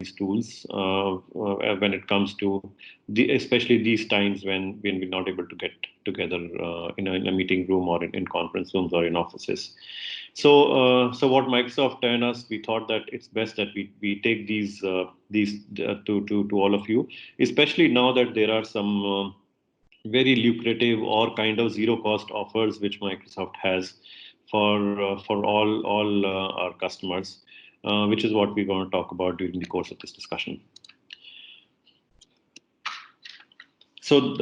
these tools when it comes to especially these times when we're not able to get together in a meeting room or in conference rooms or in offices. So what Microsoft and us, we thought that it's best that we take these to all of you, especially now that there are some very lucrative or kind of zero cost offers which Microsoft has for all our customers, which is what we're going to talk about during the course of this discussion. So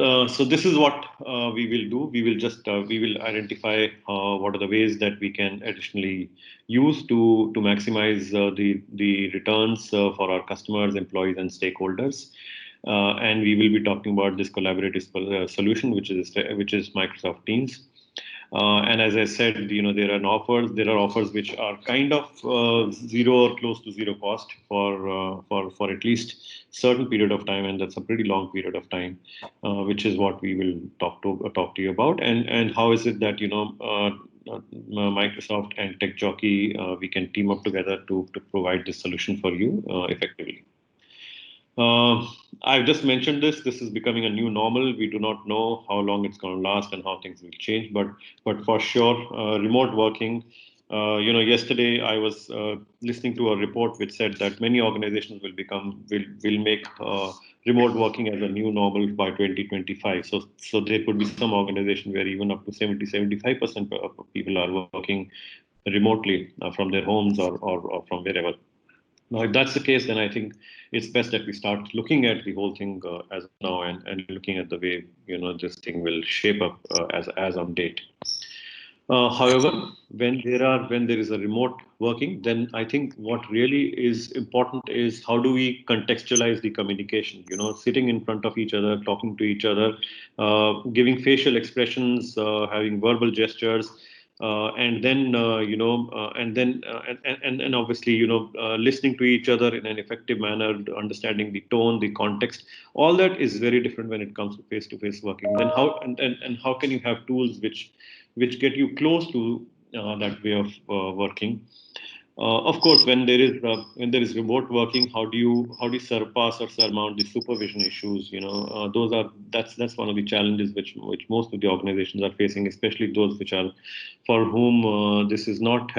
this is what we will do. We will identify what are the ways that we can additionally use to maximize the returns for our customers, employees, and stakeholders. And we will be talking about this collaborative solution, which is Microsoft Teams. And as I said, there are offers which are kind of zero or close to zero cost for at least certain period of time, and that's a pretty long period of time, which is what we will talk to you about, and how is it that Microsoft and Techjockey we can team up together to provide this solution for you effectively. I've just mentioned this. This is becoming a new normal. We do not know how long it's going to last and how things will change. But for sure, remote working. Yesterday I was listening to a report which said that many organizations will make remote working as a new normal by 2025. So there could be some organization where even up to 75% of people are working remotely from their homes or from wherever. Now, if that's the case, then I think it's best that we start looking at the whole thing as of now and looking at the way this thing will shape up as on date. However, when there is a remote working, then I think what really is important is how do we contextualize the communication. Sitting in front of each other, talking to each other, giving facial expressions, having verbal gestures. And then obviously listening to each other in an effective manner, understanding the tone, the context, all that is very different when it comes to face-to-face working. Then how can you have tools which get you close to that way of working? Of course, when there is remote working, how do you surpass or surmount the supervision issues? That's one of the challenges which most of the organizations are facing, especially those which are for whom this has not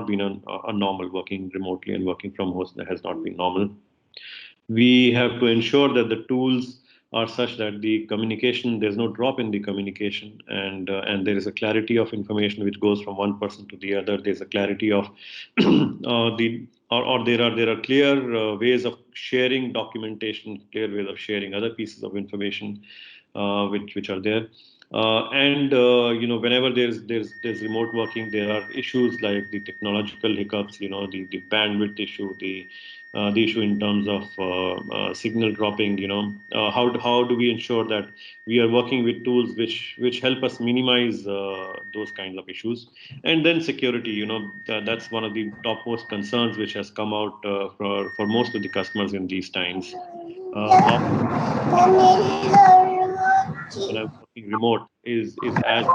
been a normal. Working remotely and working from home has not been normal. We have to ensure that the tools are such that the communication, there's no drop in the communication, and there is a clarity of information which goes from one person to the other. There's a clarity of there are clear ways of sharing documentation, clear ways of sharing other pieces of information which are there. Whenever there's remote working, there are issues like the technological hiccups, the bandwidth issue, the issue in terms of signal dropping. How do we ensure that we are working with tools which help us minimize those kinds of issues? And then security. That's one of the topmost concerns which has come out for most of the customers in these times. When I'm working remote is as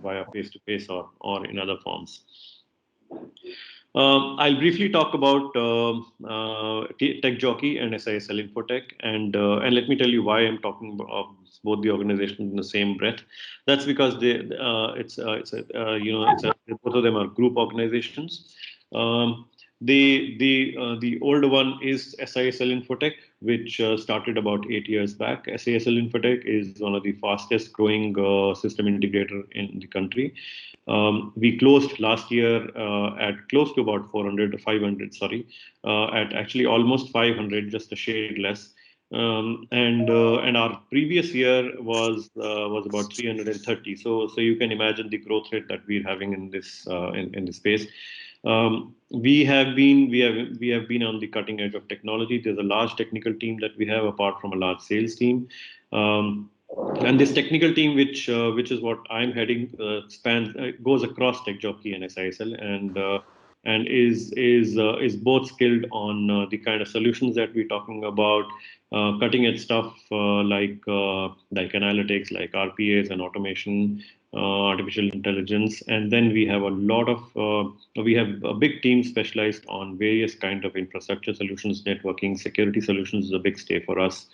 via face-to-face or in other forms. I'll briefly talk about Techjockey and SISL Infotech, and let me tell you why I'm talking about both the organizations in the same breath. That's because both of them are group organizations. The older one is SISL Infotech, which started about 8 years back. SISL Infotech is one of the fastest growing system integrator in the country. We closed last year at close to about 500, at actually almost 500, just a shade less. And our previous year was about 330. So you can imagine the growth rate that we're having in this space. We have been on the cutting edge of technology. There's a large technical team that we have, apart from a large sales team. And this technical team, which is what I'm heading, goes across Techjockey and SISL, and is both skilled on the kind of solutions that we're talking about, cutting edge stuff like analytics, like RPAs and automation, artificial intelligence, and then we have a lot of we have a big team specialized on various kind of infrastructure solutions, networking, security solutions is a big stay for us.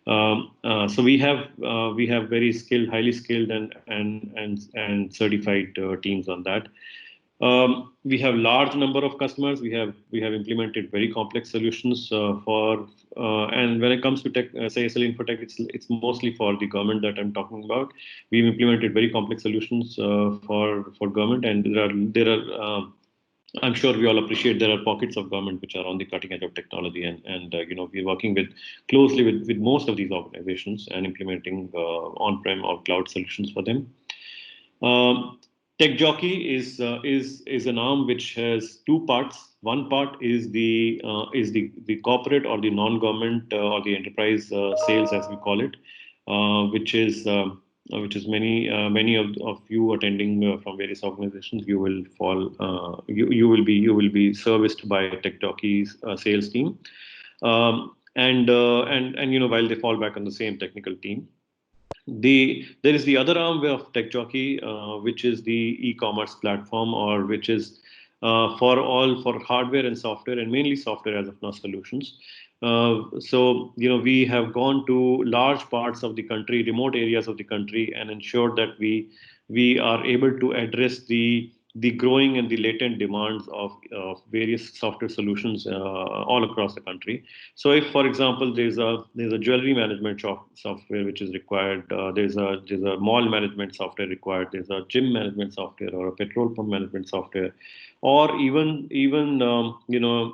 So we have very skilled, highly skilled, and certified teams on that. We have large number of customers. We have implemented very complex solutions and when it comes to tech, say SL Infotech, it's mostly for the government that I'm talking about. We've implemented very complex solutions for government, and there are I'm sure we all appreciate there are pockets of government which are on the cutting edge of technology, and we're working closely with most of these organizations and implementing on-prem or cloud solutions for them. Um, Techjockey is an arm which has two parts. One part is the corporate or the non-government or the enterprise sales, as we call it, which is many of you attending from various organizations. You will be serviced by Techjockey's sales team, and while they fall back on the same technical team. There is the other arm of Techjockey, which is the e-commerce platform, or which is for hardware and software, and mainly software as of now solutions. So we have gone to large parts of the country, remote areas of the country, and ensured that we are able to address the growing and the latent demands of various software solutions all across the country. So, if, for example, there's a jewelry management software which is required, there's a mall management software required, there's a gym management software or a petrol pump management software, or even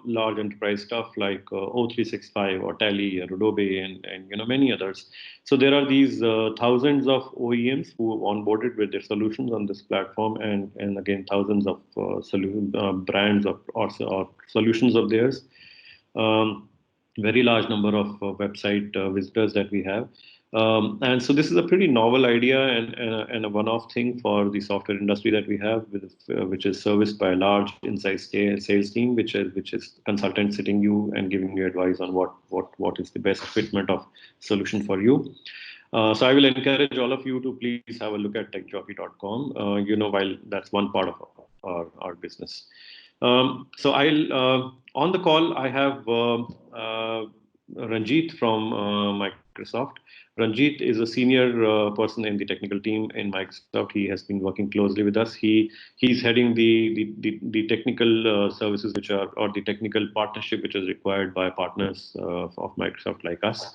large enterprise stuff like O365 or Tally or Adobe and many others. So there are these thousands of OEMs who have onboarded with their solutions on this platform, and again thousands of brands or solutions of theirs. Um, Very large number of website visitors that we have. And so this is a pretty novel idea and a one-off thing for the software industry that we have, which is serviced by a large inside sales team, which is consultants sitting you and giving you advice on what is the best fitment of solution for you. So I will encourage all of you to please have a look at techjockey.com. While that's one part of our business. So on the call I have Ranjit from Microsoft. Ranjit is a senior person in the technical team in Microsoft. He has been working closely with us. He's heading the technical services or the technical partnership which is required by partners of Microsoft like us.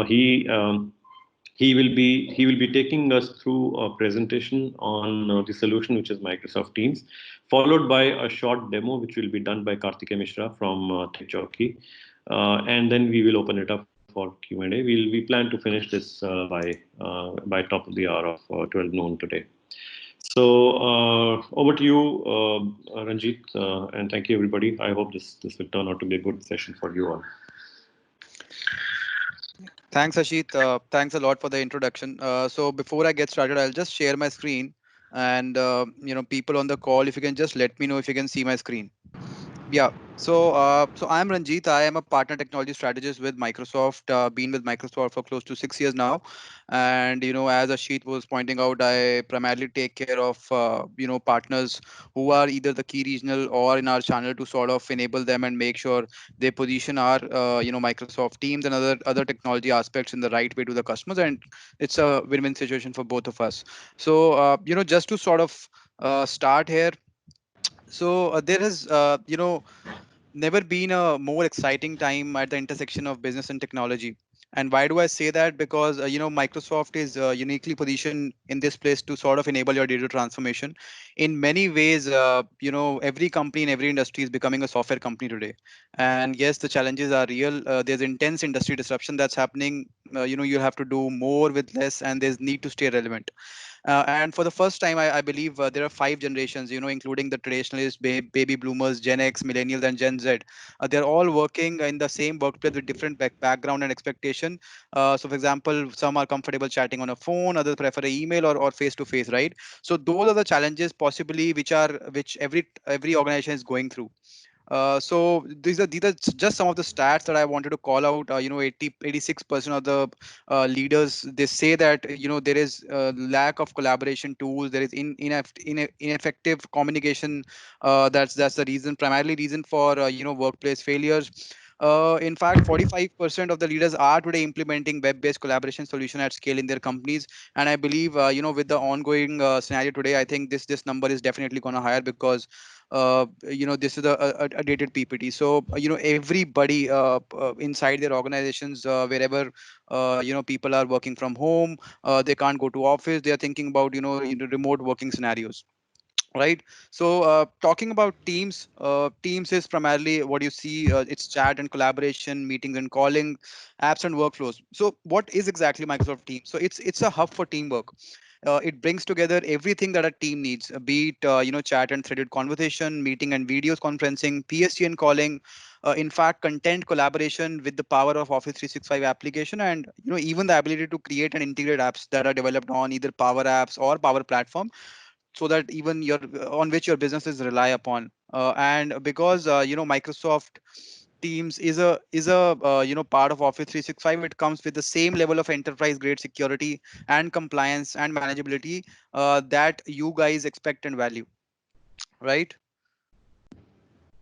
He will be taking us through a presentation on the solution, which is Microsoft Teams, followed by a short demo which will be done by Kartike Mishra from Techjockey, and then we will open it up for Q&A. We plan to finish this by top of the hour of 12 noon today. So over to you, Ranjit, and thank you everybody. I hope this will turn out to be a good session for you all. Thanks, Ashit. Thanks a lot for the introduction. So before I get started, I'll just share my screen, and people on the call, if you can just let me know if you can see my screen. Yeah. So I'm Ranjit. I am a partner technology strategist with Microsoft. Been with Microsoft for close to 6 years now, and as Ashit was pointing out, I primarily take care of partners who are either the key regional or in our channel to sort of enable them and make sure they position our Microsoft Teams and other technology aspects in the right way to the customers, and it's a win-win situation for both of us. So just to sort of start here. So there has never been a more exciting time at the intersection of business and technology. And why do I say that? Because Microsoft is uniquely positioned in this place to sort of enable your digital transformation. In many ways, every company in every industry is becoming a software company today. And yes, the challenges are real. There's intense industry disruption that's happening. You have to do more with less, and there's need to stay relevant. And for the first time, I believe there are five generations, including the traditionalists, baby bloomers, Gen X, millennials, and Gen Z. They're all working in the same workplace with different background and expectation. So, for example, some are comfortable chatting on a phone, others prefer a email or face to face, right? So those are the challenges possibly which every organization is going through. So these are just some of the stats that I wanted to call out. 86% of the leaders, they say that there is lack of collaboration tools. There is ineffective communication. That's the reason, primarily reason for workplace failures. In fact, 45% of the leaders are today implementing web-based collaboration solution at scale in their companies. And I believe, with the ongoing scenario today, I think this number is definitely going to higher, because this is a dated PPT. So everybody inside their organizations, wherever people are working from home, they can't go to office. They are thinking about remote working scenarios, right? So talking about teams, teams is primarily what you see, it's chat and collaboration, meetings and calling, apps and workflows. So what is exactly Microsoft Teams? So it's a hub for teamwork. It brings together everything that a team needs, be it chat and threaded conversation, meeting and videos conferencing, PSTN calling, in fact content collaboration with the power of Office 365 application, and even the ability to create and integrate apps that are developed on either Power Apps or Power Platform, so that even your on which your businesses rely upon. And because Microsoft Teams is a part of Office 365, it comes with the same level of enterprise grade security and compliance and manageability that you guys expect and value, right?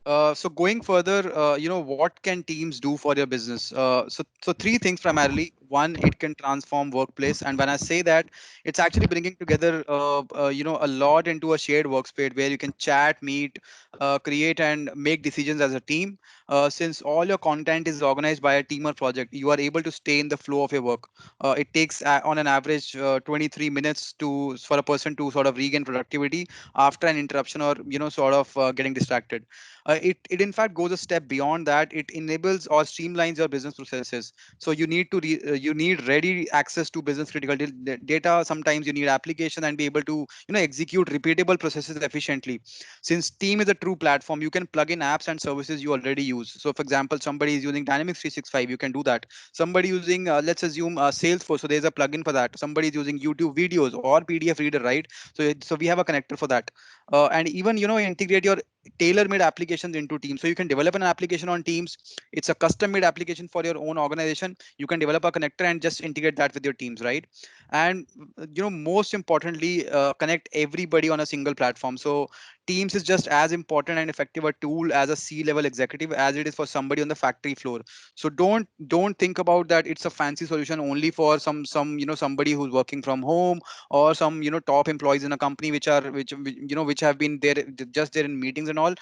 So going further, what can teams do for your business? So three things primarily. One, it can transform workplace, and when I say that, it's actually bringing together, a lot into a shared workspace where you can chat, meet, create, and make decisions as a team. Since all your content is organized by a team or project, you are able to stay in the flow of your work. It takes on an average 23 minutes to for a person to sort of regain productivity after an interruption, or sort of getting distracted. It in fact goes a step beyond that. It enables or streamlines your business processes. So you need ready access to business critical data. Sometimes you need application and be able to execute repeatable processes efficiently. Since Team is a true platform, you can plug in apps and services you already use. So for example, somebody is using Dynamics 365, you can do that. Somebody using, let's assume, Salesforce, so there's a plugin for that. Somebody is using YouTube videos or PDF reader, right? So we have a connector for that. And even integrate your tailor-made applications into Teams. So you can develop an application on Teams. It's a custom-made application for your own organization. You can develop a connector and just integrate that with your teams, right? And most importantly, connect everybody on a single platform. So Teams is just as important and effective a tool as a C-level executive as it is for somebody on the factory floor. So don't think about that it's a fancy solution only for somebody who's working from home, or some top employees in a company which have been there, just there in meetings and all.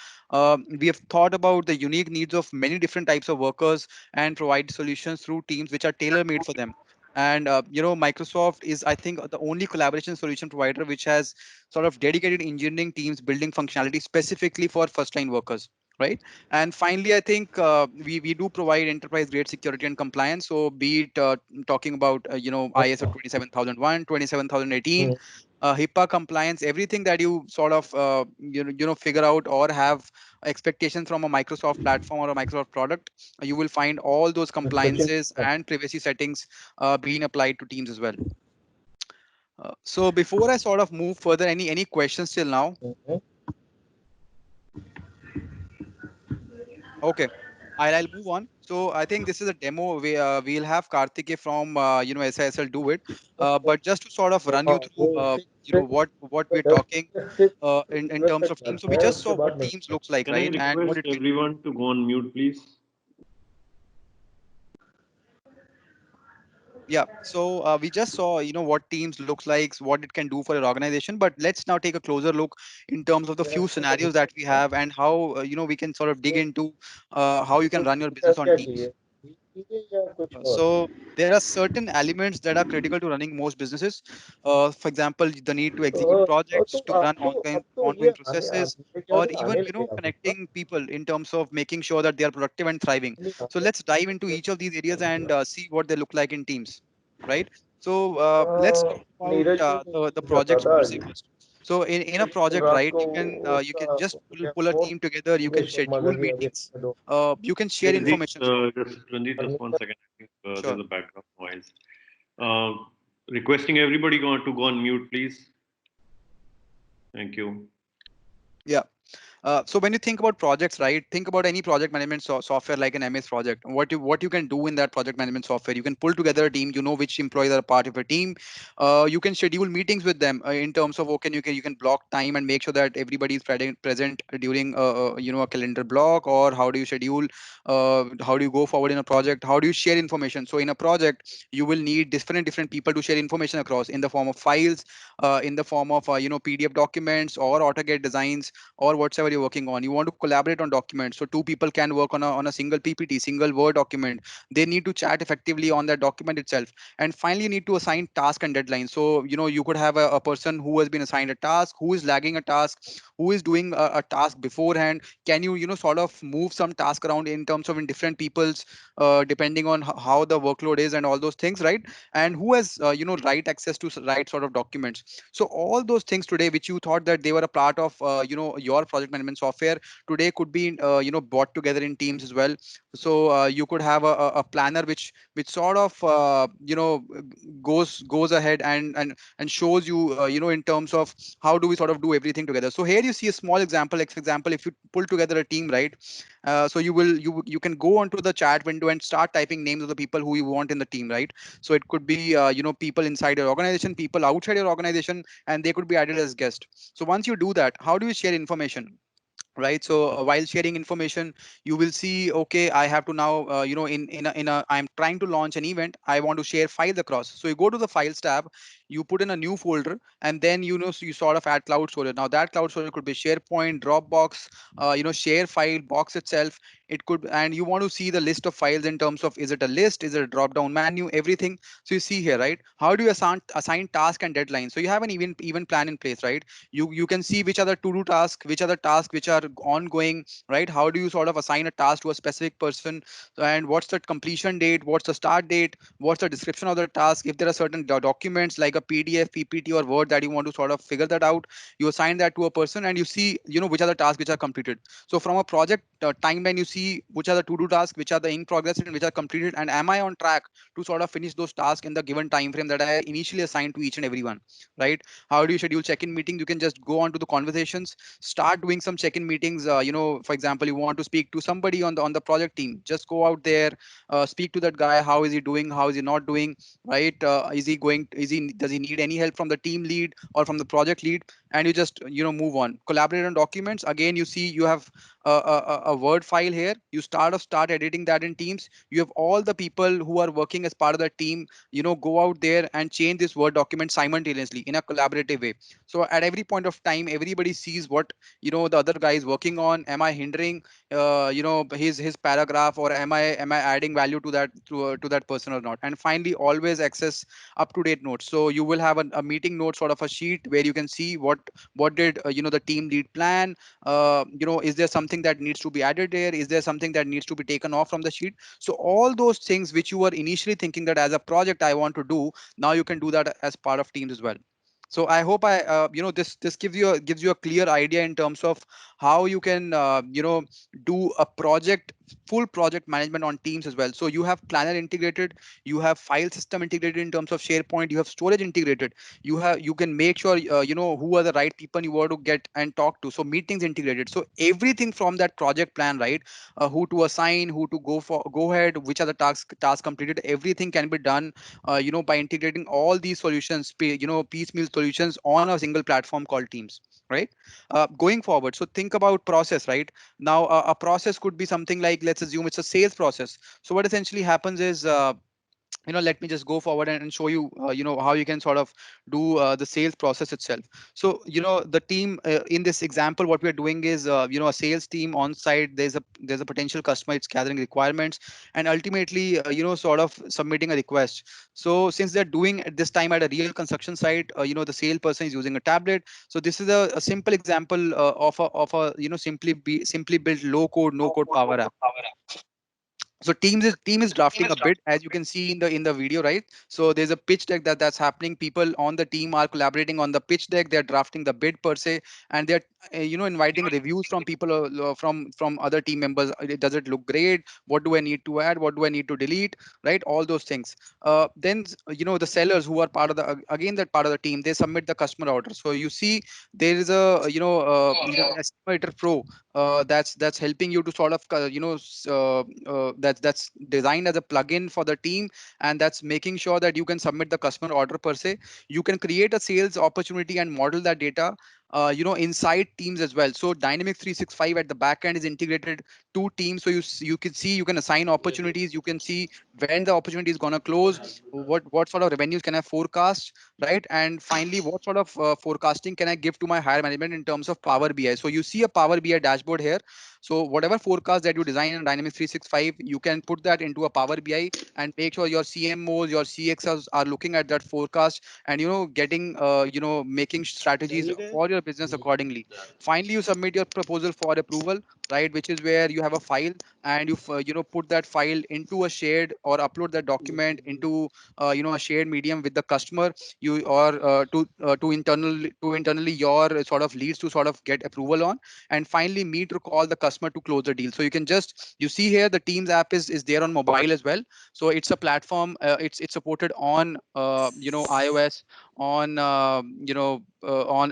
We have thought about the unique needs of many different types of workers and provide solutions through teams which are tailor made for them. And Microsoft is, I think, the only collaboration solution provider which has sort of dedicated engineering teams building functionality specifically for first line workers, right? And finally, I think we do provide enterprise grade security and compliance. So be it talking about ISO 27001, 27018, HIPAA compliance, everything that you sort of figure out or have expectations from a Microsoft platform or a Microsoft product, you will find all those compliances and privacy settings being applied to Teams as well. So before I sort of move further, any questions till now? Okay, I'll move on. So I think this is a demo. We'll have Karthike from SISL do it. But just to sort of run you through what we're talking in terms of Teams. So we just saw what Teams looks like, Can I right? And what request it can do. everyone to go on mute, please? Yeah. So we just saw what Teams looks like, what it can do for your organization. But let's now take a closer look in terms of the few scenarios that we have, and how we can sort of dig into how you can run your business on Teams. So there are certain elements that are critical to running most businesses. For example, the need to execute projects, to run ongoing processes, or even connecting people in terms of making sure that they are productive and thriving. So let's dive into each of these areas and see what they look like in teams, right? So let's talk about the projects per se first. So in a project, right, you can just pull a team together. You can schedule meetings. You can share information. Just Ranjit, just 1 second. I think there's Sure. a background noise. Uh, Requesting everybody to go on mute, please. Thank you. Yeah. So when you think about projects, right? Think about any project management software like an MS Project. What you can do in that project management software, you can pull together a team. You know which employees are a part of a team. You can schedule meetings with them in terms of okay, you can block time and make sure that everybody is present during a calendar block. Or how do you schedule? How do you go forward in a project? How do you share information? So in a project, you will need different people to share information across in the form of files, in the form of PDF documents or AutoCAD designs or whatever you're working on. You want to collaborate on documents, so two people can work on a single PPT, single Word document. They need to chat effectively on that document itself. And finally, you need to assign task and deadline. So you could have a person who has been assigned a task, who is lagging a task, who is doing a task beforehand. Can you sort of move some task around in terms of in different people's, depending on how the workload is and all those things, right? And who has right access to right sort of documents. So all those things today, which you thought that they were a part of your project management software, today could be brought together in teams as well. So you could have a planner which sort of goes ahead and shows you in terms of how do we sort of do everything together. So here you see a small example. Like for example, if you pull together a team, right? So you can go onto the chat window and start typing names of the people who you want in the team, right? So it could be people inside your organization, people outside your organization, and they could be added as guests. So once you do that, how do you share information? Right. So while sharing information, you will see, okay, I have to now in a I'm trying to launch an event, I want to share files across. So you go to the files tab, you put in a new folder, and then so you sort of add cloud storage. Now that cloud storage could be SharePoint, Dropbox, share file box itself. It could, and you want to see the list of files in terms of, is it a list, is it a drop down menu, everything. So you see here, right? How do you assign task and deadline? So you have an even plan in place, right? You can see which are the to do tasks, which are the tasks which are ongoing, right? How do you sort of assign a task to a specific person? And what's the completion date, what's the start date, what's the description of the task? If there are certain documents like a PDF, PPT, or Word that you want to sort of figure that out, you assign that to a person, and you see which are the tasks which are completed. So from a project timeline, you see which are the to do tasks, which are the in progress, and which are completed, and am I on track to sort of finish those tasks in the given time frame that I initially assigned to each and everyone, right? How do you schedule check-in meetings? You can just go on to the conversations, start doing some check-in meetings. For example, you want to speak to somebody on the project team, just go out there, speak to that guy. How is he doing? How is he not doing? Right? Does he need any help from the team lead or from the project lead? And you just move on, collaborate on documents. Again, you see you have a Word file here. You start editing that in Teams. You have all the people who are working as part of the team, go out there and change this Word document simultaneously in a collaborative way. So at every point of time, everybody sees what the other guy is working on. Am I hindering his paragraph, or am I adding value to that person or not? And finally, always access up to date notes. So you will have a meeting note sort of a sheet where you can see what did the team lead plan. Is there something that needs to be added there? Is there something that needs to be taken off from the sheet? So all those things which you were initially thinking that as a project I want to do, now you can do that as part of Teams as well. So I hope this gives you a clear idea in terms of how you can do a project, full project management on Teams as well. So you have planner integrated, you have file system integrated in terms of SharePoint, you have storage integrated, you can make sure who are the right people you want to get and talk to. So meetings integrated. So everything from that project plan, right? Who to assign, who to go ahead, which are the tasks completed, everything can be done by integrating all these solutions, piecemeal solutions on a single platform called Teams, right? Going forward, so think about process, right? Now a process could be something like, let's assume it's a sales process. So what essentially happens is, let me just go forward and show you how you can sort of do the sales process itself. So the team, in this example, what we're doing is a sales team on site. There's a potential customer, it's gathering requirements, and ultimately sort of submitting a request. So since they're doing at this time at a real construction site, the sales person is using a tablet. So this is a simple example of a simply built low code no code power app. So team is drafting a bid, as you can see in the video, right? So there's a pitch deck that's happening. People on the team are collaborating on the pitch deck. They're drafting the bid per se, and they're inviting reviews from people, from other team members. Does it look great? What do I need to add? What do I need to delete? Right, all those things. Then the sellers who are part of the again that part of the team, they submit the customer order. So you see there is a estimator pro, that's helping you to sort of that's designed as a plugin for the team, and that's making sure that you can submit the customer order per se. You can create a sales opportunity and model that data inside teams as well. So Dynamics 365 at the back end is integrated to teams, so you can see, you can assign opportunities, you can see when the opportunity is going to close, what sort of revenues can I forecast, right? And finally, what sort of forecasting can I give to my higher management in terms of Power BI? So you see a Power BI dashboard here. So whatever forecast that you design in Dynamics 365, you can put that into a Power BI and make sure your CMOs, your CXOs are looking at that forecast and getting making strategies for your business accordingly. Finally, you submit your proposal for approval, right? Which is where you have a file, and put that file into a shared, or upload that document into a shared medium with the customer, you or to internally your sort of leads to sort of get approval on. And finally, meet or call the customer to close the deal. So you see here the Teams app is there on mobile as well. So it's a platform, it's supported on iOS, on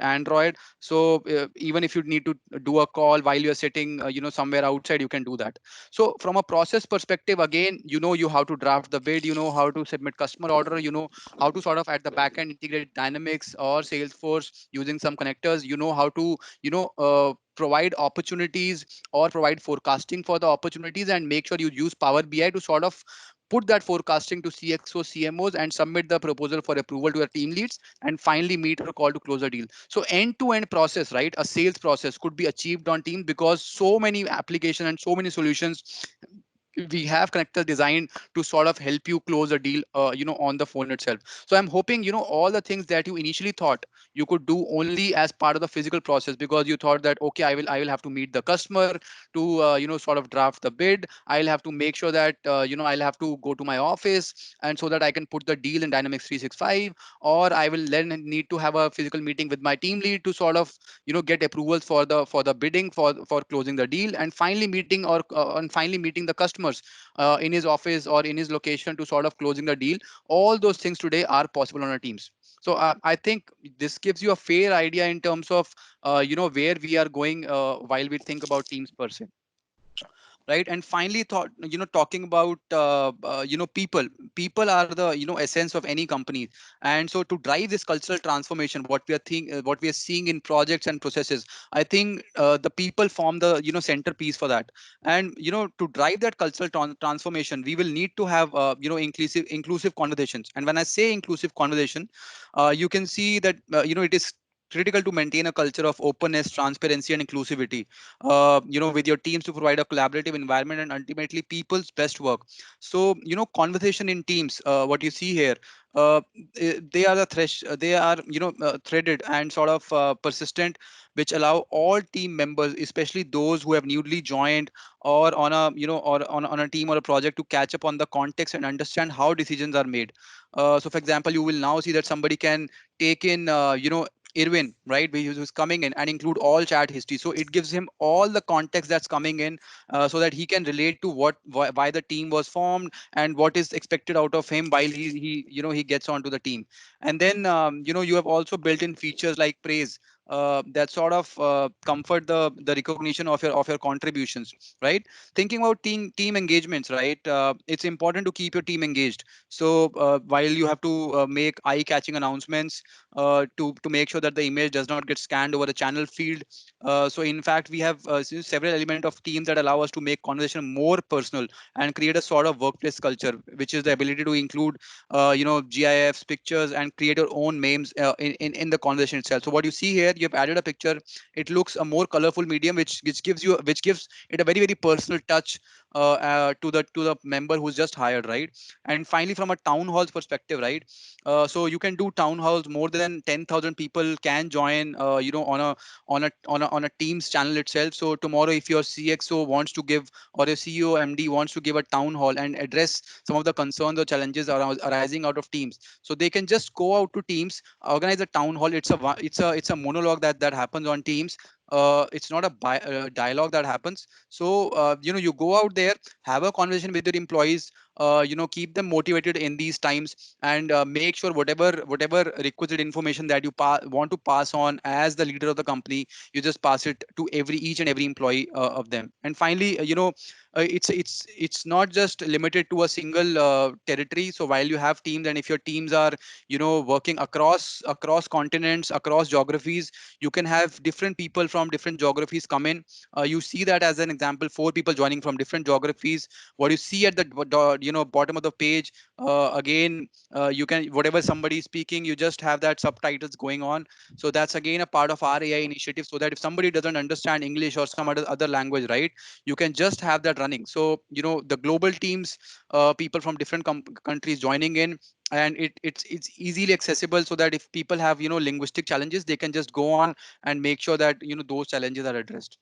Android. So even if you need to do a call while you're sitting somewhere outside, you can do that. So from a process perspective, again, you how to draft the bid, how to submit customer order, how to sort of at the back end integrate Dynamics or Salesforce using some connectors, how to provide opportunities or provide forecasting for the opportunities, and make sure you use Power BI to sort of put that forecasting to CXO, CMOs, and submit the proposal for approval to the team leads, and finally meet or call to close the deal. So end to end process, right? A sales process could be achieved on Teams, because so many applications and so many solutions we have connectors designed to sort of help you close a deal on the phone itself. So I'm hoping all the things that you initially thought you could do only as part of the physical process, because you thought that, okay, I will have to meet the customer to sort of draft the bid, I'll have to make sure that I'll have to go to my office, and so that I can put the deal in Dynamics 365, or I will then need to have a physical meeting with my team lead to sort of get approvals for the bidding, for closing the deal, and finally meeting the customers in his office or in his location to sort of closing the deal. All those things today are possible on our Teams. So I think this gives you a fair idea in terms of where we are going while we think about Teams per se, right? And finally, talking about people are the essence of any company. And so to drive this cultural transformation, what we are seeing in projects and processes, I think the people form the centerpiece for that. And to drive that cultural transformation, we will need to have inclusive conversations. And when I say inclusive conversation, you can see that it is critical to maintain a culture of openness, transparency, and inclusivity with your teams, to provide a collaborative environment and ultimately people's best work. So conversation in teams, what you see here, uh, they are they are threaded and sort of persistent, which allow all team members, especially those who have newly joined, or on a on a team or a project, to catch up on the context and understand how decisions are made. So for example, you will now see that somebody can take in Irwin, right, who's coming in, and include all chat history. So it gives him all the context that's coming in, so that he can relate to why the team was formed, and what is expected out of him while he gets onto the team. And then you have also built in features like praise, that sort of comfort the recognition of your contributions, right? Thinking about team engagements, right? It's important to keep your team engaged. So while you have to make eye catching announcements, to make sure that the image does not get scanned over the channel field. So in fact, we have several elements of teams that allow us to make conversation more personal and create a sort of workplace culture, which is the ability to include GIFs, pictures, and create your own memes in the conversation itself. So what you see here that you have added a picture, it looks a more colorful medium, which gives it a very very personal touch to the member who's just hired, right? And finally, from a town hall's perspective, right? So you can do town halls. More than 10,000 people can join, on a Teams channel itself. So tomorrow, if your CXO wants to give, or your CEO MD wants to give a town hall and address some of the concerns or challenges arising out of Teams, so they can just go out to Teams, organize a town hall. It's a monologue that happens on Teams. It's not a dialogue that happens. So you go out there, have a conversation with your employees, keep them motivated in these times, and make sure whatever requisite information that you want to pass on as the leader of the company, you just pass it to each and every employee of them. And finally, it's not just limited to a single territory. So while you have teams, and if your teams are working across continents, across geographies, you can have different people from different geographies come in. You see that as an example, four people joining from different geographies. What you see at the bottom of the page, again, you can, whatever somebody is speaking, you just have that subtitles going on. So that's again a part of our AI initiative, so that if somebody doesn't understand English or some other language, right, you can just have that running. So the global teams, people from different countries joining in, and it's easily accessible, so that if people have linguistic challenges, they can just go on and make sure that those challenges are addressed.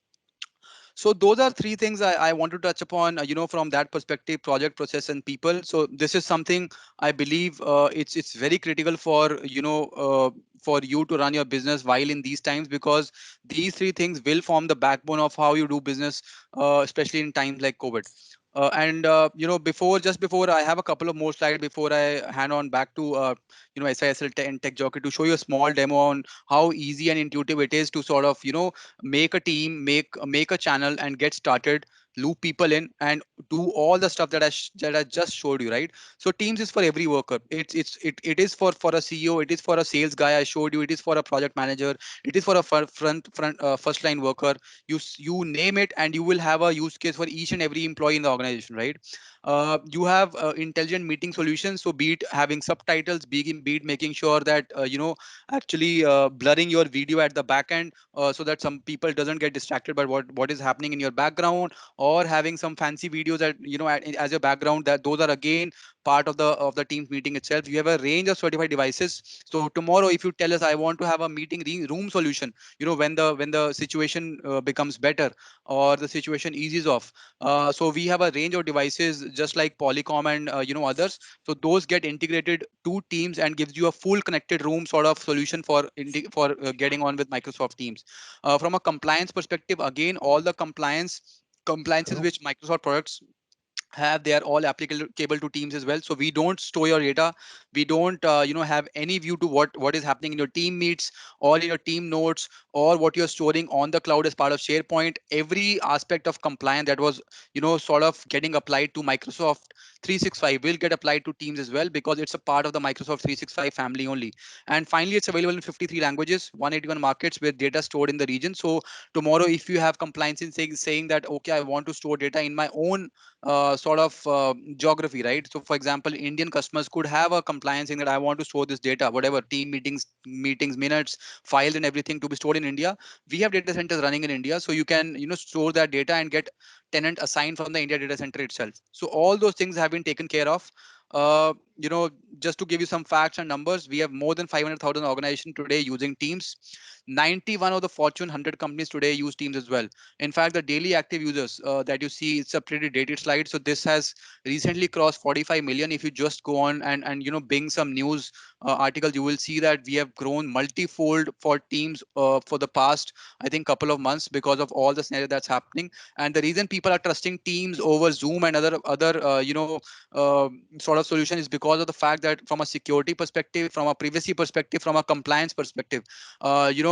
So those are three things I want to touch upon, from that perspective: project, process, and people. So this is something I believe it's very critical for you to run your business while in these times, because these three things will form the backbone of how you do business, especially in times like COVID. And before I have a couple of more slides before I hand on back to SISL and Tech Jockey to show you a small demo on how easy and intuitive it is to sort of make a team, make a channel, and get started, loop people in, and do all the stuff that I just showed you, right? So Teams is for every worker. It is for a CEO, it is for a sales guy I showed you, it is for a project manager, it is for a first line worker. You name it, and you will have a use case for each and every employee in the organization, right? You have intelligent meeting solutions. So be it having subtitles, be it making sure that actually blurring your video at the back end, so that some people doesn't get distracted by what is happening in your background, or having some fancy videos that as your background, that those are again part of the Teams meeting itself. You have a range of certified devices. So tomorrow, if you tell us, I want to have a meeting room solution, when the situation becomes better, or the situation eases off, so we have a range of devices just like Polycom and others. So those get integrated to Teams and gives you a full connected room sort of solution for getting on with Microsoft Teams. From a compliance perspective, again, all the compliances which Microsoft products have, they are all applicable to Teams as well. So we don't store your data, we don't have any view to what is happening in your team meets, or in your team notes, or what you're storing on the cloud as part of SharePoint. Every aspect of compliance that was sort of getting applied to Microsoft 365 will get applied to Teams as well, because it's a part of the Microsoft 365 family only. And finally, it's available in 53 languages, 181 markets, with data stored in the region. So tomorrow, if you have compliance in saying that, okay, I want to store data in my own sort of geography, right? So for example, Indian customers could have a compliance in that, I want to store this data, whatever team meetings minutes, files, and everything to be stored in India. We have data centers running in India, so you can store that data and get tenant assigned from the India data center itself. So all those things have been taken care of. uh, just to give you some facts and numbers, we have more than 500,000 organizations today using Teams. 91 of the Fortune 100 companies today use Teams as well. In fact, the daily active users that you see, it's a pretty dated slide. So this has recently crossed 45 million. If you just go on and bing some news articles, you will see that we have grown multifold for Teams for the past, I think, couple of months, because of all the scenario that's happening. And the reason people are trusting Teams over Zoom and other sort of solution is because of the fact that, from a security perspective, from a privacy perspective, from a compliance perspective,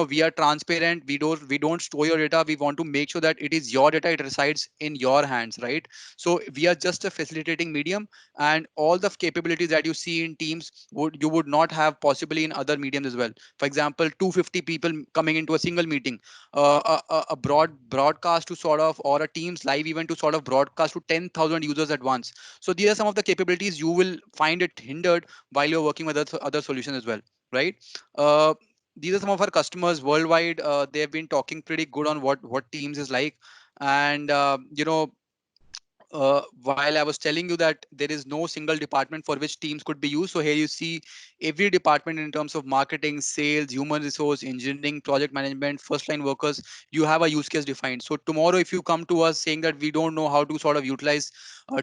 we are transparent. We don't store your data. We want to make sure that it is your data, it resides in your hands, right? So we are just a facilitating medium, and all the capabilities that you see in Teams would not have possibly in other mediums as well. For example, 250 people coming into a single meeting, a broadcast to sort of, or a Teams live event to sort of broadcast to 10,000 users at once. So these are some of the capabilities. You will find it hindered while you're working with other solutions as well, right? uh, these are some of our customers worldwide. They have been talking pretty good on what Teams is like, and while I was telling you that there is no single department for which Teams could be used. So here you see every department in terms of marketing, sales, human resource, engineering, project management, first line workers, you have a use case defined. So tomorrow, if you come to us saying that we don't know how to sort of utilize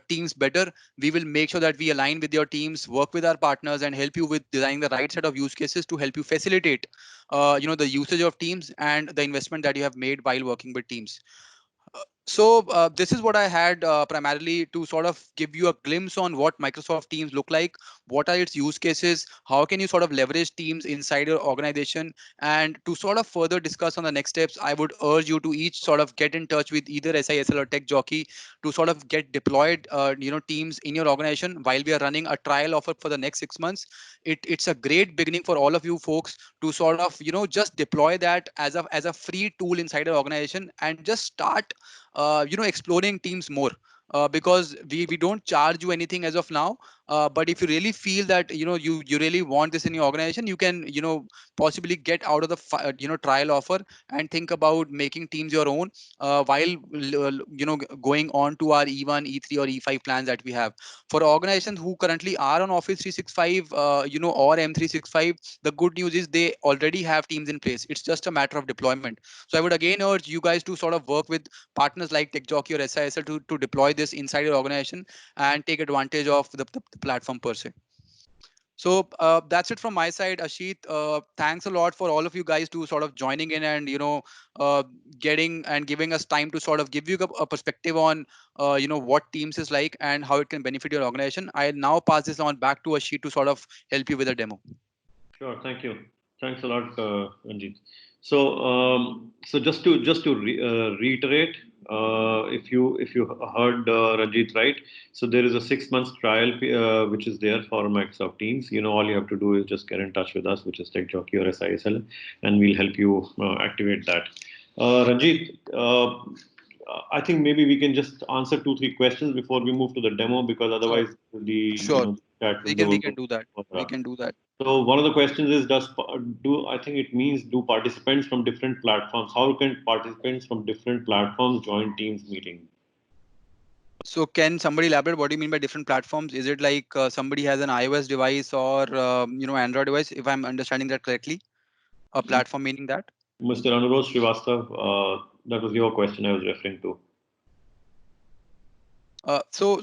Teams better, we will make sure that we align with your teams, work with our partners, and help you with designing the right set of use cases to help you facilitate, the usage of Teams and the investment that you have made while working with Teams. So this is what I had primarily to sort of give you a glimpse on what Microsoft Teams look like, what are its use cases, how can you sort of leverage Teams inside your organization, and to sort of further discuss on the next steps, I would urge you to each sort of get in touch with either SISL or Techjockey to sort of get deployed, Teams in your organization while we are running a trial offer for the next 6 months. It's a great beginning for all of you folks to sort of just deploy that as a free tool inside your organization and just start exploring Teams more, because we don't charge you anything as of now. But if you really feel that you really want this in your organization, you can possibly get out of the trial offer and think about making Teams your own, while going on to our E1, E3 or E5 plans that we have for organizations who currently are on Office 365, or M365. The good news is they already have Teams in place. It's just a matter of deployment. So I would again urge you guys to sort of work with partners like Techjockey or SISL to deploy this inside your organization and take advantage of the platform per se. So that's it from my side, Ashit. Thanks a lot for all of you guys to sort of joining in and uh, getting and giving us time to sort of give you a perspective on what Teams is like and how it can benefit your organization. I now pass this on back to Ashit to sort of help you with a demo. Sure. Thank you. Thanks a lot, Ranjit. So just to reiterate, if you heard Ranjit right, so there is a 6 months trial which is there for Microsoft Teams. All you have to do is just get in touch with us, which is TechJockey or SISL, and we'll help you activate that. Ranjit, I think maybe we can just answer 2, 3 questions before we move to the demo, because Sure. otherwise the Sure. chat We window can we will can go. do that. We can do that. So one of the questions is, do I think it means, do participants from different platforms? How can participants from different platforms join Teams meeting? So can somebody elaborate what do you mean by different platforms? Is it like somebody has an iOS device or Android device? If I'm understanding that correctly, a platform meaning that. Mr. Anurag Srivastav, that was your question I was referring to. So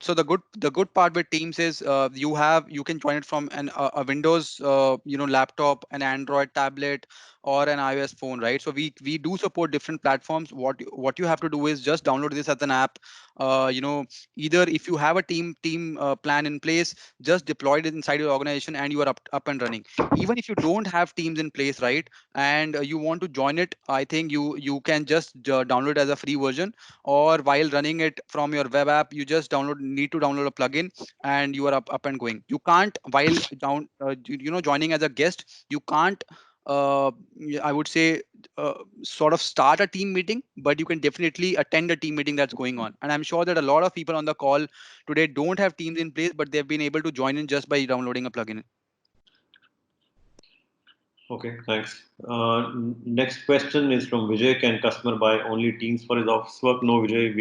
the good part with Teams is you can join it from a Windows laptop, an Android tablet, or an iOS phone, right? So we do support different platforms. What you have to do is just download this as an app. Uh, you know, Either if you have a team plan in place, just deploy it inside your organization and you are up and running. Even if you don't have Teams in place, right, and you want to join it, I think you can just download it as a free version, or while running it from your web app, you just need to download a plugin and you are up and going. You can't while joining as a guest, you can't uh, I would say sort of start a team meeting, but you can definitely attend a team meeting that's going on. And I'm sure that a lot of people on the call today don't have teams in place, but they've been able to join in just by downloading a plugin. Okay, thanks. Next question is from Vijay. Can customer buy only Teams for his office work? No, Vijay,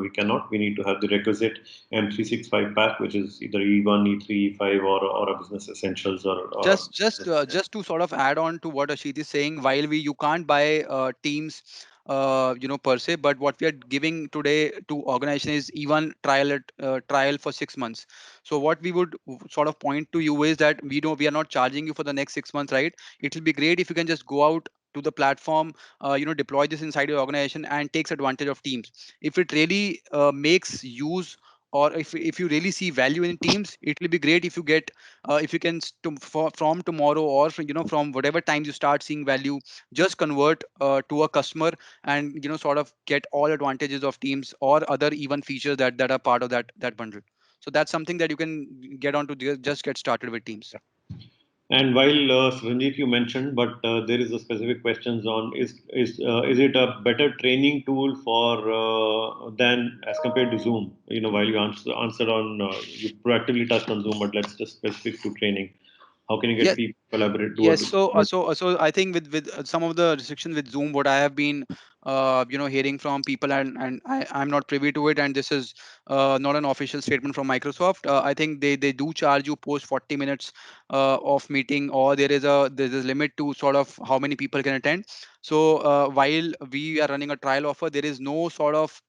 we cannot. We need to have the requisite M365 pack, which is either E1, E3, E5, or a business essentials or a Just to sort of add on to what Ashit is saying, while you can't buy teams per se, but what we are giving today to organization is even trial for 6 months. So what we would sort of point to you is that we are not charging you for the next 6 months, right? It will be great if you can just go out to the platform, deploy this inside your organization and takes advantage of Teams. If it really makes use, or if you really see value in Teams, it will be great if you get if you can from tomorrow, or from whatever times you start seeing value, just convert to a customer and sort of get all advantages of Teams or other even features that are part of that bundle. So that's something that you can get on to just get started with Teams. And while Ranjit, you mentioned, but there is a specific questions on, is it a better training tool for than as compared to Zoom? While you answered on, you proactively touched on Zoom, but let's just specific to training. How can you Yeah. get people to collaborate, do Yes, a so I think with some of the restrictions with Zoom, what I have been hearing from people, and I'm not privy to it, and this is not an official statement from Microsoft. I think they do charge you post 40 minutes of meeting, or there's a limit to sort of how many people can attend. So while we are running a trial offer, there is no sort of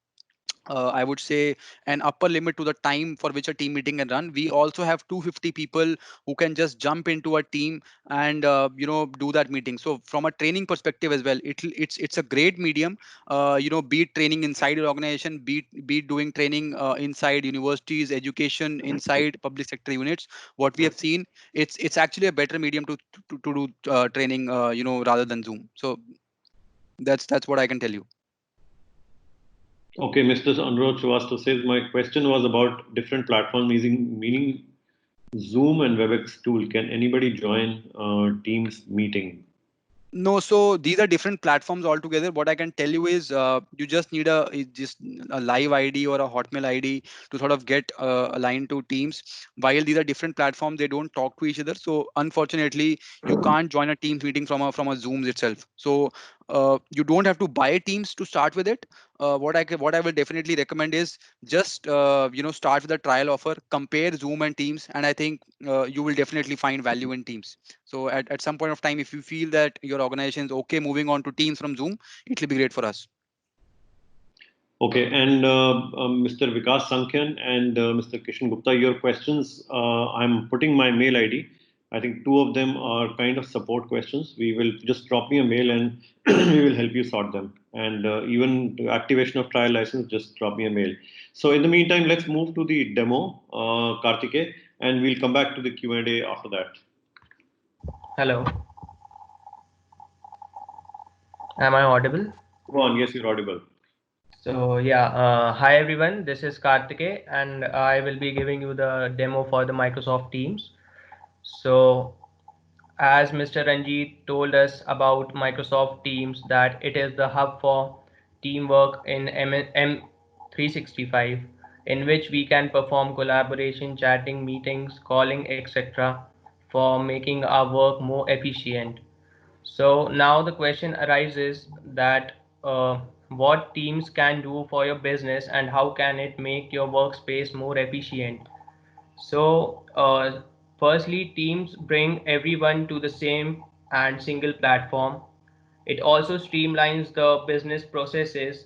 I would say an upper limit to the time for which a team meeting can run. We also have 250 people who can just jump into a team and do that meeting. So from a training perspective as well, it's a great medium. Be it training inside your organization, be it doing training inside universities, education inside public sector units. What we have seen, it's actually a better medium to do training, rather than Zoom. So that's what I can tell you. Okay, Mr. Anurag Srivastava says my question was about different platforms using meaning Zoom and WebEx tool. Can anybody join Teams meeting? No, so these are different platforms altogether. What I can tell you is you just need just a live ID or a Hotmail ID to sort of get aligned to Teams. While these are different platforms, they don't talk to each other. So unfortunately, you can't join a Teams meeting from a Zoom itself. So you don't have to buy Teams to start with it. What I will definitely recommend is just start with a trial offer, compare Zoom and Teams, and I think you will definitely find value in Teams. So at some point of time, if you feel that your organization is okay moving on to Teams from Zoom, it will be great for us. Okay, and Mr. Vikas Sankyan and Mr. Kishan Gupta, your questions, I'm putting my mail ID. I think two of them are kind of support questions. We will just drop me a mail and we will help you sort them. And even the activation of trial license, just drop me a mail. So in the meantime, let's move to the demo, Kartike, and we'll come back to the Q&A after that. Hello, am I audible? Go on, yes, you're audible. So yeah, hi everyone, this is Kartike and I will be giving you the demo for the Microsoft Teams. So as Mr. Ranjit told us about Microsoft Teams, that it is the hub for teamwork in M365, in which we can perform collaboration, chatting, meetings, calling, etc. for making our work more efficient. So now the question arises that what Teams can do for your business and how can it make your workspace more efficient. So firstly, Teams bring everyone to the same and single platform. It also streamlines the business processes,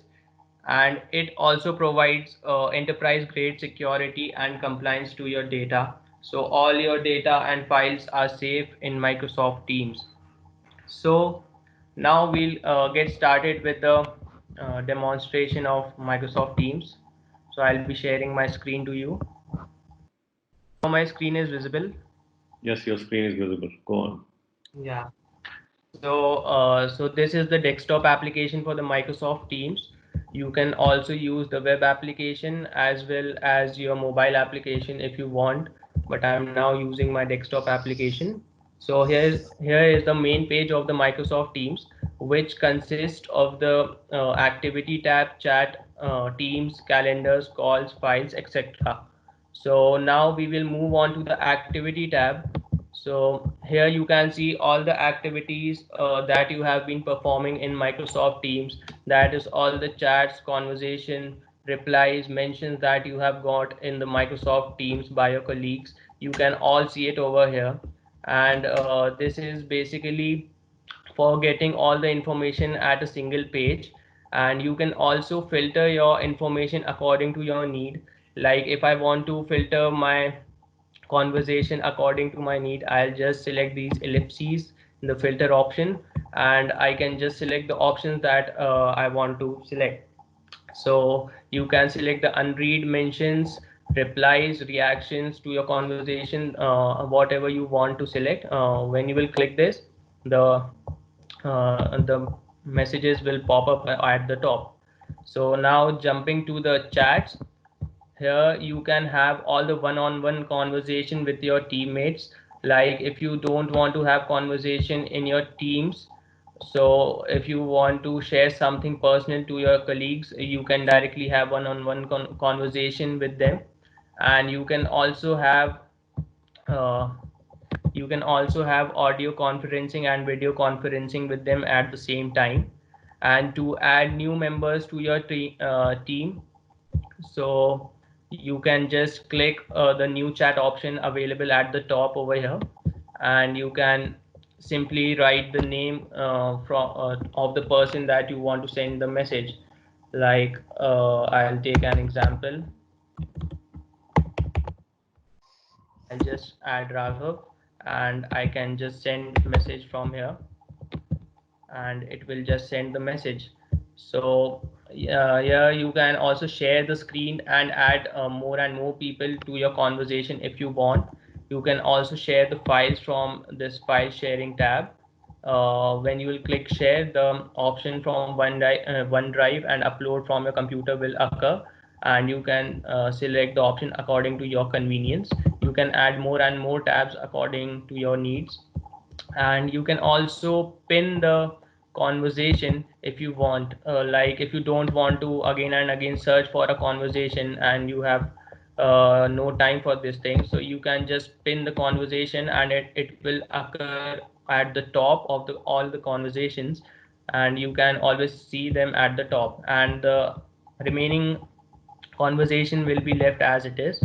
and it also provides enterprise grade security and compliance to your data. So all your data and files are safe in Microsoft Teams. So now we'll get started with the demonstration of Microsoft Teams. So I'll be sharing my screen to you. So my screen is visible. Yes, your screen is visible. Go on. Yeah. So this is the desktop application for the Microsoft Teams. You can also use the web application as well as your mobile application if you want, but I'm now using my desktop application. So here is the main page of the Microsoft Teams, which consists of the activity tab, chat, Teams, calendars, calls, files, etc. So now we will move on to the activity tab. So here you can see all the activities that you have been performing in Microsoft Teams. That is all the chats, conversation, replies, mentions that you have got in the Microsoft Teams by your colleagues. You can all see it over here. And this is basically for getting all the information at a single page. And you can also filter your information according to your need. Like if I want to filter my conversation according to my need, I'll just select these ellipses in the filter option, and I can just select the options that I want to select. So you can select the unread mentions, replies, reactions to your conversation, whatever you want to select. When you will click this, the messages will pop up at the top. So now jumping to the chats, here you can have all the one-on-one conversation with your teammates. Like if you don't want to have conversation in your teams, so if you want to share something personal to your colleagues, you can directly have one-on-one conversation with them. And you can also have uh, You can also have audio conferencing and video conferencing with them at the same time. And to add new members to your team, so you can just click the new chat option available at the top over here, and you can simply write the name of the person that you want to send the message. Like I'll take an example. I'll just add Raghav, and I can just send message from here, and it will just send the message. So yeah, you can also share the screen and add more and more people to your conversation if you want. You can also share the files from this file sharing tab. When you will click share, the option from OneDrive and upload from your computer will occur, and you can select the option according to your convenience. You can add more and more tabs according to your needs, and you can also pin the conversation if you want. Like if you don't want to again and again search for a conversation and you have no time for this thing, so you can just pin the conversation, and it will occur at the top of all the conversations, and you can always see them at the top, and the remaining conversation will be left as it is.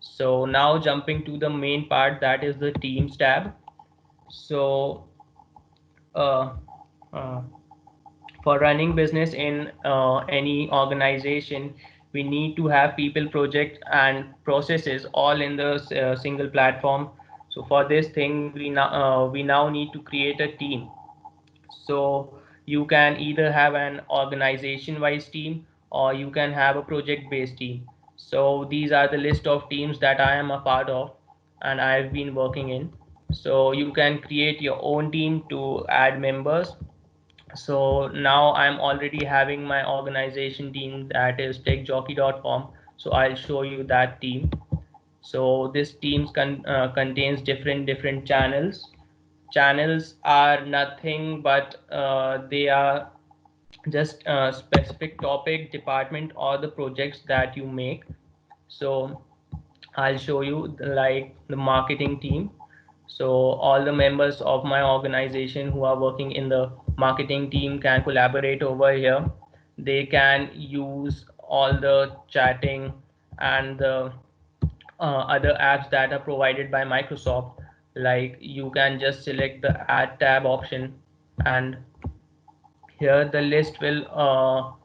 So now jumping to the main part, that is the teams tab. So uh, uh, for running business in any organization, we need to have people, project, and processes all in the single platform. So for this thing, we now need to create a team. So you can either have an organization wise team, or you can have a project based team. So these are the list of teams that I am a part of and I've been working in. So you can create your own team to add members. So now I'm already having my organization team, that is techjockey.com. So I'll show you that team. So this teams contains different channels. Channels are nothing but they are just a specific topic, department, or the projects that you make. So I'll show you like the marketing team. So all the members of my organization who are working in the marketing team can collaborate over here. They can use all the chatting and the other apps that are provided by Microsoft. Like you can just select the add tab option, and here the list will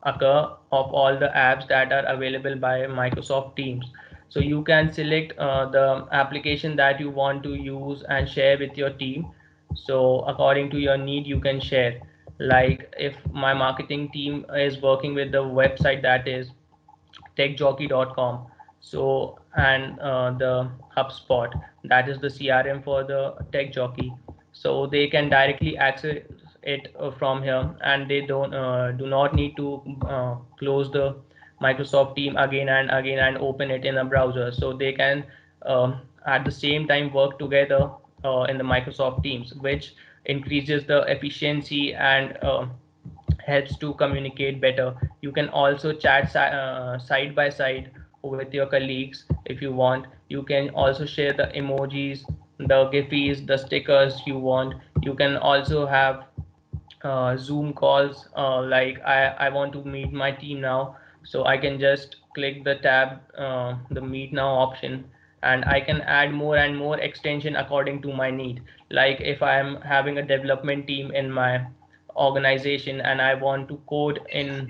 occur of all the apps that are available by Microsoft Teams. So you can select the application that you want to use and share with your team. So according to your need, you can share. Like if my marketing team is working with the website that is techjockey.com, so and the HubSpot, that is the CRM for the tech jockey, so they can directly access it from here, and they do not need to close the Microsoft team again and again and open it in a browser. So they can um, at the same time work together in the Microsoft Teams, which increases the efficiency and helps to communicate better. You can also chat side by side with your colleagues if you want. You can also share the emojis, the gifs, the stickers you want. You can also have Zoom calls. Like I want to meet my team now, so I can just click the tab, the meet now option, and I can add more and more extension according to my need. Like if I am having a development team in my organization and I want to code in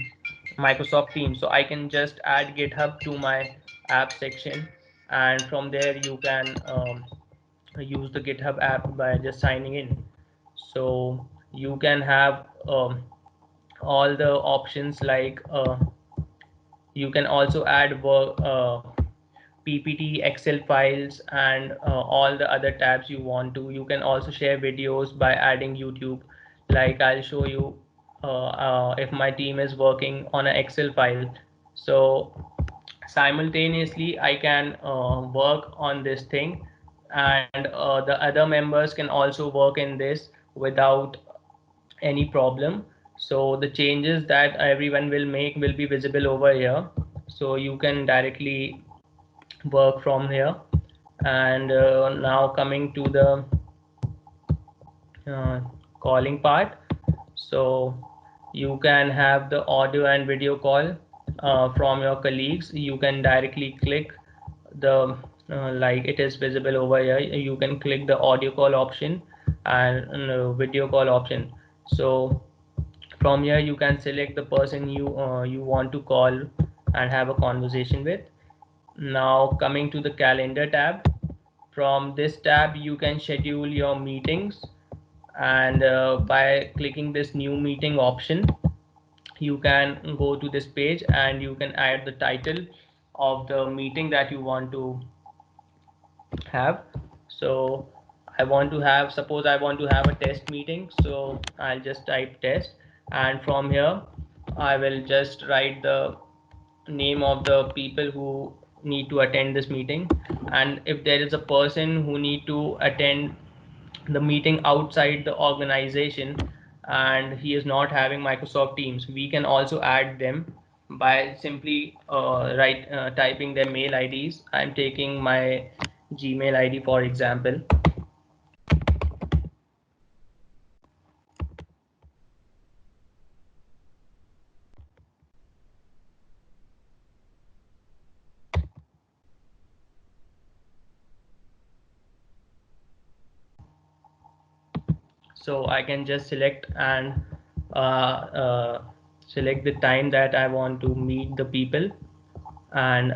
Microsoft Teams, so I can just add GitHub to my app section, and from there you can use the GitHub app by just signing in. So you can have all the options like you can also add work, PPT, Excel files, and all the other tabs you want to. You can also share videos by adding YouTube. Like I'll show you if my team is working on an Excel file. So simultaneously, I can work on this thing, and the other members can also work in this without any problem. So the changes that everyone will make will be visible over here, so you can directly work from here. And now coming to the uh, calling part. So you can have the audio and video call from your colleagues. You can directly click the like it is visible over here. You can click the audio call option and video call option. So from here you can select the person you want to call and have a conversation with. Now coming to the calendar tab. From this tab you can schedule your meetings, and by clicking this new meeting option you can go to this page and you can add the title of the meeting that you want to have. So I want to have, suppose I want to have a test meeting, so I'll just type test, and from here I will just write the name of the people who need to attend this meeting. And if there is a person who need to attend the meeting outside the organization and he is not having Microsoft Teams, we can also add them by simply typing their mail IDs. I'm taking my Gmail ID for example. So I can just select and select the time that I want to meet the people. And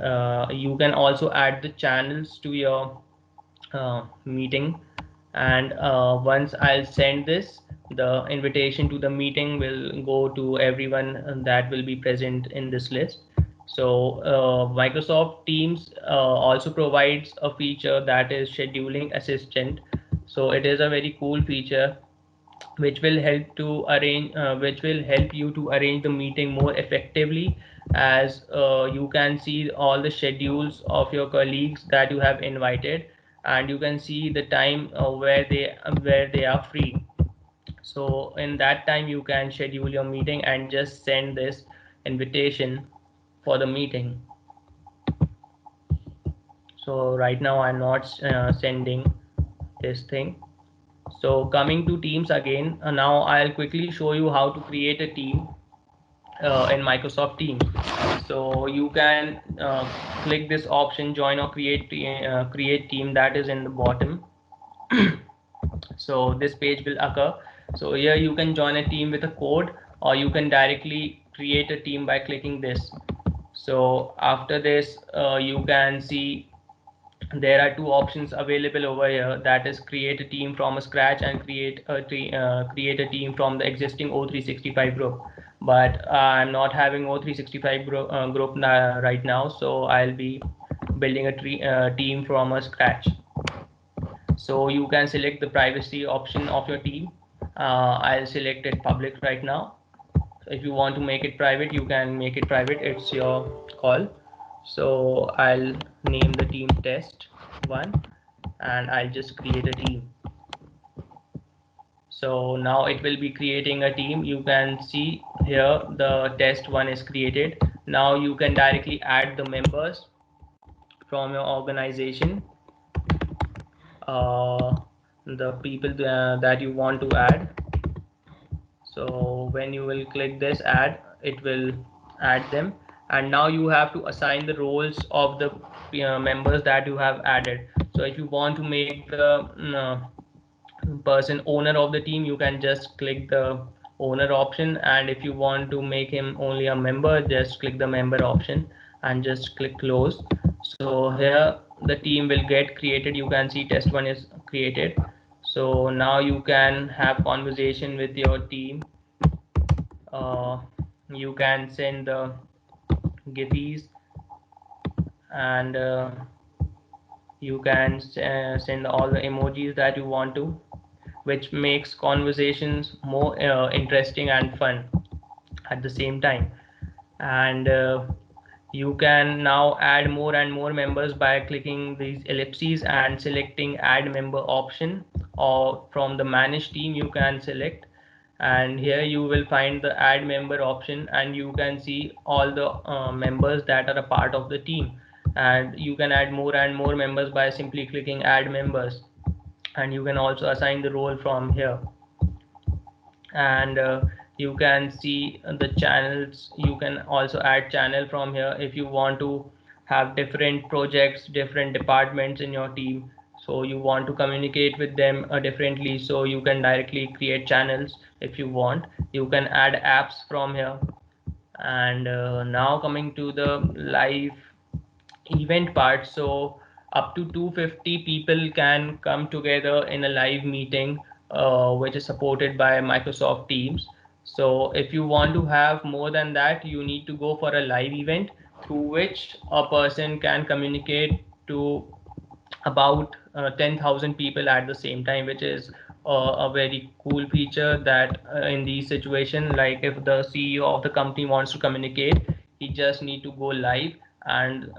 you can also add the channels to your meeting. And once I'll send this, the invitation to the meeting will go to everyone that will be present in this list. So Microsoft Teams also provides a feature that is scheduling assistant. So it is a very cool feature which will help you to arrange the meeting more effectively, as you can see all the schedules of your colleagues that you have invited, and you can see the time where they are free. So in that time you can schedule your meeting and just send this invitation for the meeting. So right now I'm not sending this thing. So coming to teams again, now I'll quickly show you how to create a team in Microsoft Teams. So you can click this option, join or create team, that is in the bottom. So this page will occur. So here you can join a team with a code, or you can directly create a team by clicking this. So after this, you can see there are two options available over here, that is create a team from a scratch and create a team from the existing O365 group. But I'm not having O365 group right now, so I'll be building a team from a scratch. So you can select the privacy option of your team. I'll select it public right now. If you want to make it private, you can make it private, it's your call. So I'll name the team test one, and I'll just create a team. So now it will be creating a team. You can see here the test one is created. Now you can directly add the members from your organization, uh, the people that you want to add. So when you will click this add, it will add them. And now you have to assign the roles of the members that you have added. So if you want to make the person owner of the team, you can just click the owner option, and if you want to make him only a member, just click the member option and just click close. So here the team will get created. You can see test one is created. So now you can have conversation with your team. You can send the gifs, and you can send all the emojis that you want to, which makes conversations more interesting and fun at the same time. And you can now add more and more members by clicking these ellipses and selecting add member option, or from the manage team you can select, and here you will find the add member option, and you can see all the members that are a part of the team. and you can add more and more members by simply clicking add members, and you can also assign the role from here. And you can see the channels. You can also add channel from here if you want to have different projects, different departments in your team, so you want to communicate with them differently, so you can directly create channels. If you want, you can add apps from here. And now coming to the live event part. So up to 250 people can come together in a live meeting, which is supported by Microsoft Teams. So if you want to have more than that, you need to go for a live event through which a person can communicate to about 10,000 people at the same time, which is a very cool feature that in these situation, like if the CEO of the company wants to communicate, he just need to go live and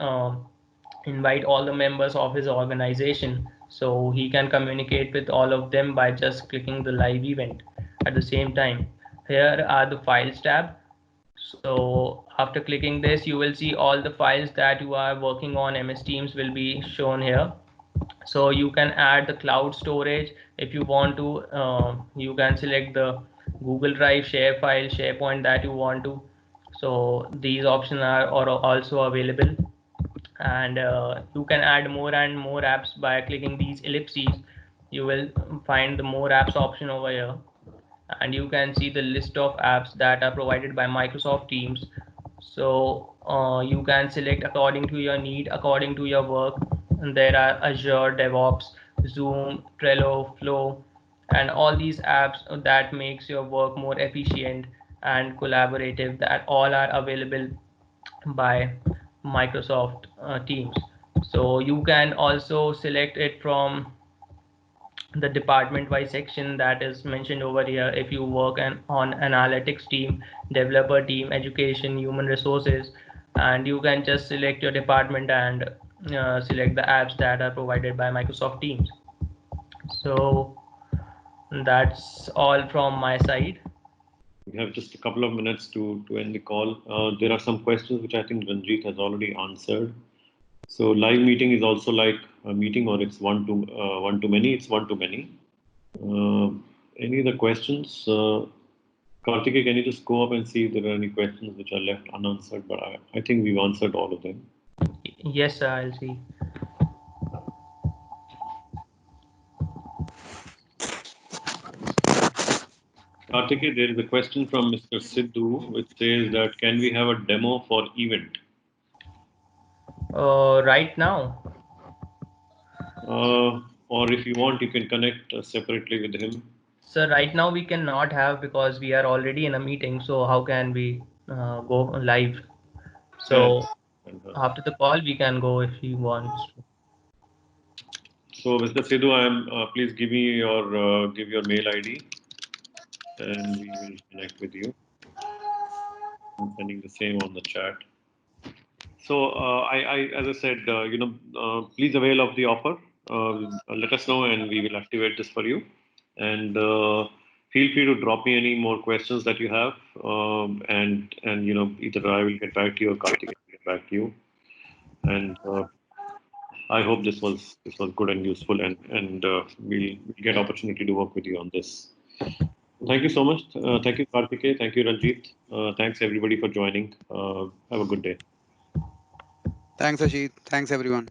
invite all the members of his organization, so he can communicate with all of them by just clicking the live event at the same time. Here are the files tab. So after clicking this, you will see all the files that you are working on MS Teams will be shown here. So you can add the cloud storage if you want to. You can select the Google Drive, share file, SharePoint that you want to. So these options are also available. And you can add more and more apps by clicking these ellipses. You will find the more apps option over here, and you can see the list of apps that are provided by Microsoft Teams. So you can select according to your need, according to your work. And there are Azure DevOps, Zoom, Trello, Flow, and all these apps that makes your work more efficient and collaborative, that all are available by Microsoft Teams. So you can also select it from the department wise section that is mentioned over here. If you work on analytics team, developer team, education, human resources, and you can just select your department and select the apps that are provided by Microsoft Teams. So that's all from my side. We have just a couple of minutes to end the call. There are some questions which I think Ranjit has already answered. So live meeting is also like a meeting, or it's one to many. It's one to many. Any other questions? Karthike, can you just go up and see if there are any questions which are left unanswered? But I think we've answered all of them. Yes, sir, I'll see. Karthike, there is a question from Mr. Sidhu which says that can we have a demo for event? Right now? Or if you want, you can connect separately with him. So right now we cannot have, because we are already in a meeting. So how can we go live? So after the call we can go if he wants. So Mr. Sidhu, please give me your mail ID, and we will connect with you. I'm sending the same on the chat. So as I said, please avail of the offer. Let us know, and we will activate this for you. And feel free to drop me any more questions that you have, and either I will get back to you or Karthik will get back to you. And I hope this was good and useful, and we'll get opportunity to work with you on this. Thank you so much. Thank you, Karthike. Thank you, Ranjit. Thanks everybody for joining. Have a good day. Thanks, Ashit. Thanks, everyone.